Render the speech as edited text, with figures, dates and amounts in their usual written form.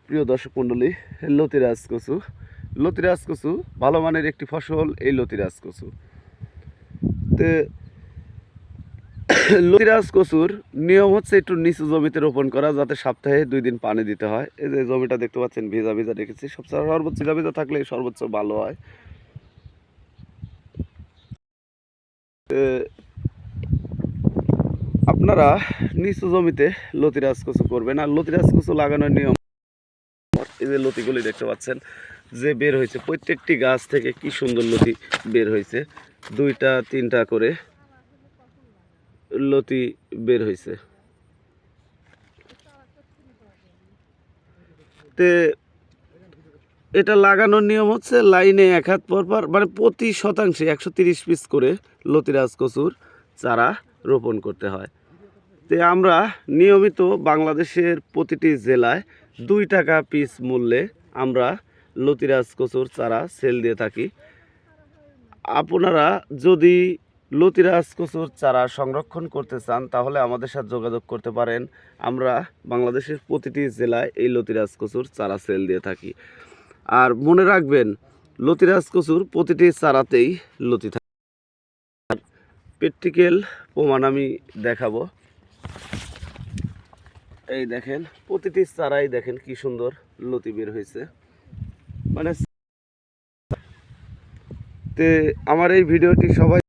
প্রিয় দর্শক মণ্ডলী, লতিরাজ কচু। লতিরাজ কচু ভালো মানের একটি ফসল। এই লতিরাজ কচু তে লতিরাজ কচুর নিয়ম হচ্ছে একটু নিচু জমিতে রোপণ করা, যাতে সপ্তাহে 2 দিন পানি দিতে হয়। এই যে জমিটা দেখতে পাচ্ছেন, ভিজা ভিজা রেখেছি। সবচেয়ে সর্বোচ্চ ভিজা ভিজা থাকলে সর্বোচ্চ ভালো হয়। আপনারা নিচু জমিতে লতিরাজ কচু করবেন। আর লতিরাজ কচু লাগানোর নিয়ম, এই যে লতিগুলি দেখতে পাচ্ছেন যে বের হয়েছে, প্রত্যেকটি গাছ থেকে কি সুন্দর লতি বের হয়েছে। 2টা 3টা করে লতি বের হয়েছে। তে এটা লাগানোর নিয়ম হচ্ছে লাইনে 1 হাত পর পর, মানে প্রতি শতাংশে 130 পিস করে লতিরাজ কচুর চারা রোপণ করতে হয়। তে আমরা নিয়মিত বাংলাদেশের প্রতিটি জেলায় 2 টাকা পিস মূল্যে আমরা লতিরাজ কচুর চারা সেল দিয়ে থাকি। আপনারা যদি লতিরাজ কচুর চারা সংরক্ষণ করতে চান তাহলে আমাদের সাথে যোগাযোগ করতে পারেন। আমরা বাংলাদেশের প্রতিটি জেলায় এই লতিরাজ কচুর চারা সেল দিয়ে থাকি। আর মনে রাখবেন, লতিরাজ কচুর প্রতিটি চারাতেই লতি থাকে। প্র্যাকটিক্যাল প্রমাণ আমি দেখাবো। এই দেখেন, প্রতিটি চারাই দেখেন কি সুন্দর লতি বের হয়েছে। মানে আমার এই ভিডিওটি সবাই